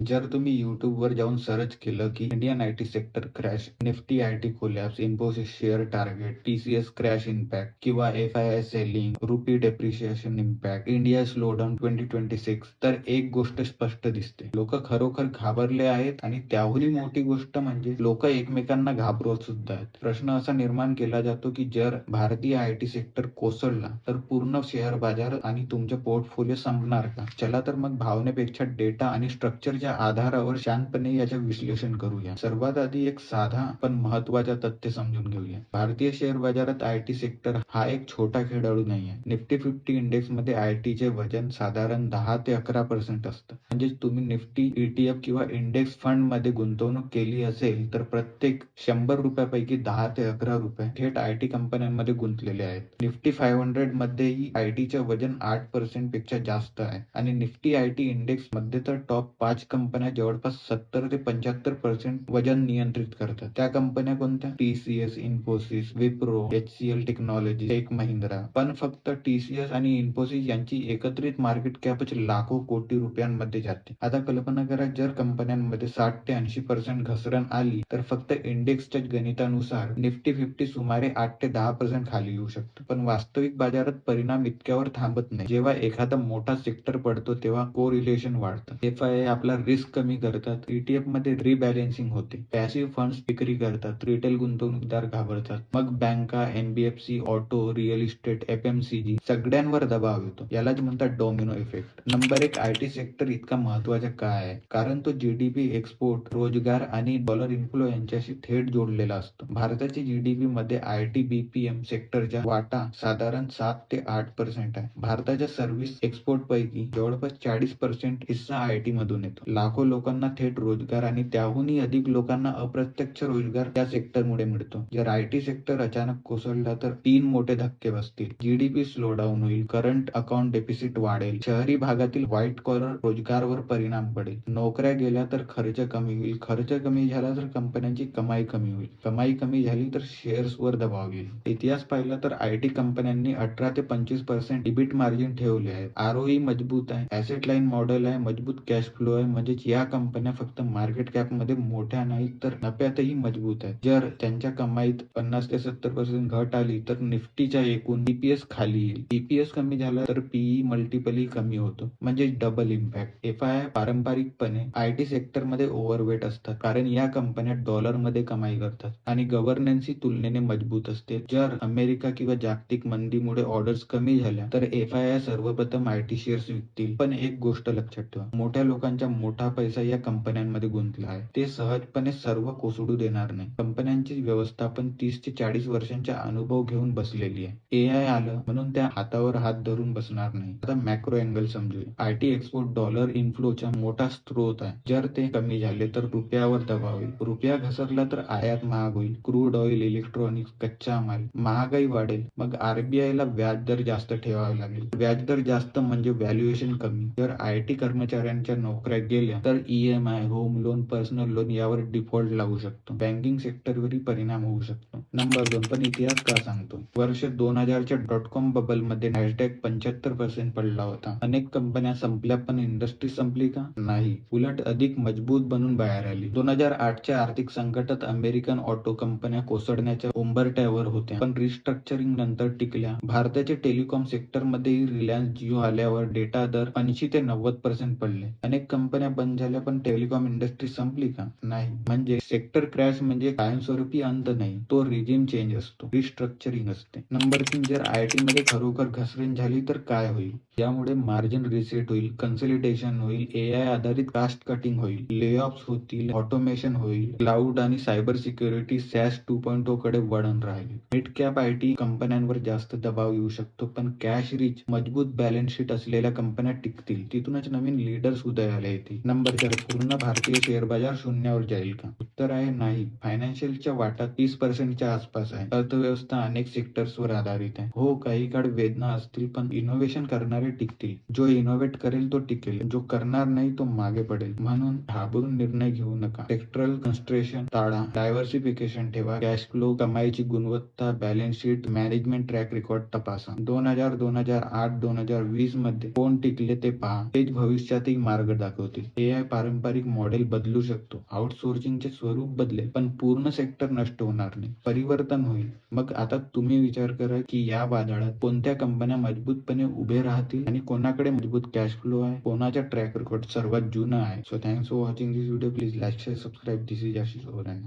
जर तुम्ही YouTubeवर जाऊन सर्च केलं की Indian IT sector crash, Nifty IT collapse, Infosys share target, TCS crash impact किंवा FII selling, RuPay depreciation impact, India slowdown 2026, तर एक गोष्ट स्पष्ट दिसते. लोक खरोखर घाबरले आहेत आणि त्याहूनही मोठी गोष्ट म्हणजे लोक एकमेकांना घाबरवत सुद्धा आहेत. प्रश्न असा निर्माण केला जातो की जर भारतीय आयटी सेक्टर कोसळला तर पूर्ण शेअर बाजार आणि तुमचे पोर्टफोलिओ संपणार का? चला तर मग भावनेपेक्षा डेटा आणि स्ट्रक्चरच्या आधारावर शांतपणे याचे विश्लेषण करूया. सर्वात आधी एक साधा पण महत्वाचा तथ्य समजून घेऊया. भारतीय शेअर बाजारात आयटी सेक्टर हा एक छोटा खेळाडू नाहीये. निफ्टी 50 इंडेक्स मध्ये आयटीचे वजन साधारण 10 ते 11% असतं. म्हणजे तुम्ही निफ्टी ETF किंवा इंडेक्स फंड मध्ये गुंतवणूक केली असेल तर प्रत्येक 100 रुपयापैकी 10 ते 11 रुपये थेट आयटी कंपन्यांमध्ये गुंतलेले आहेत. निफ्टी 500 मध्येही आयटीचे वजन 8% पेक्षा जास्त आहे आणि निफ्टी आयटी इंडेक्स मध्ये तर टॉप 5 कंपन्या जवळपास 70 ते 75% वजन नियंत्रित करतात. त्या कंपन्या कोणत्या? TCS, Infosys, Wipro, HCL technology, Tech Mahindra. पण फक्त TCS आणि इन्फोसिस यांची एकत्रित मार्केट कॅपच लाखो कोटी रुपयांमध्ये जाते. आता कल्पना करा जर कंपन्यांमध्ये 60 ते 80% घसरण आली तर फक्त इंडेक्सच्या गणितानुसार निफ्टी 50 सुमारे 8 ते 10% खाली येऊ शकतो. पण वास्तविक बाजारात परिणाम इतक्यावर थांबत नाही. जेव्हा एखादा मोठा सेक्टर पडतो तेव्हा कोरिलेशन वाढतं. FII आपला रिस्क कमी करतात, ETF मध्ये रिबॅलेन्सिंग होते, पॅसिव्ह फंड्स विक्री करतात, रिटेल गुंतवणूकदार घाबरतात, मग बँका, NBFC, auto, real estate, FMCG सगळ्यांवर दबाव येतो. यालाच म्हणतात डोमिनो इफेक्ट. नंबर एक, आयटी सेक्टर इतका महत्वाचा का आहे? कारण तो GDP, एक्सपोर्ट, रोजगार आणि डॉलर इन्फ्लो यांच्याशी थेट जोडलेला असतो. भारताच्या GDP मध्ये आयटी BPM सेक्टरचा वाटा साधारण 7 ते 8% आहे. भारताच्या सर्व्हिस एक्सपोर्ट पैकी जवळपास 40% हिस्सा आयटी मधून येतो. लाखो लोकांना थेट रोजगार आणि त्याहूनही अधिक लोकांना अप्रत्यक्ष रोजगार या सेक्टरमुळे मिळतो. जर आयटी सेक्टर अचानक कोसळला तर 3 मोठे धक्के बसतील. GDP स्लोडाऊन होईल, करंट अकाउंट डेफिसिट वाढेल, शहरी भागातील व्हाईट कॉलर रोजगारावर परिणाम पडेल, नोकऱ्या गेल्या तर खर्च कमी होईल, खर्च कमी झाला तर कंपन्यांची कमाई कमी होईल, कमाई कमी झाली तर शेअर्सवर दबाव येईल. इतिहास पाहिला तर आयटी कंपन्यांनी 18 ते 25% EBIT मार्जिन ठेवले आहे. ROE मजबूत आहे, ऍसेट लाईन मॉडेल आहे, मजबूत कॅश फ्लो आहे. म्हणजेच या कंपन्या फक्त मार्केट कॅप मध्ये मोठ्या नाहीत तर नफ्यातही मजबूत आहेत. जर त्यांच्या कमाईत 50 ते 70% घट आली तर निफ्टीच्या एकूण EPS खाली येईल. EPS कमी झाला तर PE मल्टिपलही कमी होतो. म्हणजे डबल इम्पॅक्ट. FII पारंपरिकपणे आयटी सेक्टर मध्ये ओव्हरवेट असतात कारण या कंपन्या डॉलर मध्ये कमाई करतात आणि गव्हर्नन्स तुलनेने मजबूत असते. जर अमेरिका किंवा जागतिक मंदीमुळे ऑर्डर्स कमी झाल्या तर FII सर्वप्रथम आयटी शेअर्स विकतील. पण एक गोष्ट लक्षात ठेवा, मोठ्या लोकांचा मोठा पैसा या कंपन्यांमध्ये गुंतला आहे. ते सहजपणे सर्व कोसळू देणार नाही. कंपन्यांची व्यवस्थापन 30 ते 40 वर्षांचा अनुभव घेऊन बसलेली आहे. AI आलं म्हणून त्या हातावर हात धरून बसणार नाही. आता मॅक्रो अँगल समजूया. आयटी एक्सपोर्ट डॉलर इन्फ्लोचा मोठा स्रोत आहे. जर ते कमी झाले तर रुपयावर दबाव येईल. रुपया घसरला तर आयात महाग होईल, क्रूड ऑइल, इलेक्ट्रॉनिक्स, कच्चा माल, महागाई वाढेल. मग RBI ला व्याजदर जास्त ठेवावे लागेल. व्याजदर जास्त म्हणजे व्हॅल्युएशन कमी. जर आयटी कर्मचाऱ्यांच्या नोकऱ्या गेल्या तर EMI, home loan, personal loan यावर डिफॉल्ट लागू शकतो. बँकिंग सेक्टरवरही परिणाम होऊ शकतो. नंबर 2, पण इतिहास का सांगतो? वर्ष 2000च्या .com बबल मध्ये नॅसडॅक 75% पडला होता. अनेक कंपन्या संपल्या पण इंडस्ट्री संपली का? नाही, उलट अधिक मजबूत बनून बाहेर आली. 2008च्या आर्थिक संकटात अमेरिकन ऑटो कंपन्या कोसळण्याच्या उंबरठ्यावर होत्या पण रिस्ट्रक्चरिंग नंतर टिकल्या. भारताच्या टेलिकॉम सेक्टर मध्येही रिलायन्स जिओ आल्यावर डेटा दर 80 ते 90% पडले. अनेक कंपन्या बंद झाल्या पण टेलिकॉम इंडस्ट्री संपली का? नाही. म्हणजे सेक्टर क्रॅश म्हणजे कायमस्वरूपी अंत नाही, तो रिजिम चेंज असतो, रिस्ट्रक्चरिंग असते. नंबर 3, जर आयटी मध्ये खरोखर घसरण झाली तर काय होईल? यामुळे मार्जिन रिसेट होईल, कन्सॉलिडेशन होईल, AI आधारित कास्ट कटिंग होईल, लेऑफ्स होतील, ऑटोमेशन होईल, क्लाउड आणि सायबर सिक्युरिटी SaaS 2.0 कडे वळण राहील. मिड कॅप आयटी कंपन्यांवर जास्त दबाव येऊ शकतो पण कॅश रिच, मजबूत बॅलन्स शीट असलेल्या कंपन्या टिकतील. तिथूनच नवीन लीडर्स उदयाला येतील. नंबर 4, पूर्ण भारतीय शेअर बाजार शून्यावर जाईल का? उत्तर आहे नाही. फायनान्शियलच्या वाटा 30% आसपास आहे. अर्थव्यवस्था अनेक सेक्टर्सवर आधारित आहे. हो, काही काळ वेदना असतील पण इनोव्हेशन करणारे कंपन्या टिकतील. जो इनोव्हेट करेल तो टिकेल, जो करणार नाही तो मागे पडेल. म्हणून घाबरून निर्णय घेऊ नका. सेक्टरल कन्स्ट्रेशन टाळा, डायव्हर्सिफिकेशन ठेवा, कॅश फ्लो, कमाईची गुणवत्ता, balance sheet, management track record तपासा. 2008, 2020 मध्ये कोण टिकले ते पहा. तेच भविष्यातही मार्ग दाखवतील. AI पारंपरिक मॉडेल बदलू शकतो, आउटसोर्सिंगचे स्वरूप बदलेल, पण पूर्ण सेक्टर नष्ट होणार नाही, परिवर्तन होईल. मग आता तुम्ही विचार करा की या वादळात कोणत्या कंपन्या मजबूतपणे उभे राहतील आणि कोणाकडे मजबूत कॅश फ्लो आहे, कोणाचा ट्रॅक रेकॉर्ड सर्वात जुना आहे. So thanks for watching this video. Please like, share, subscribe. This is Ashish Ouran.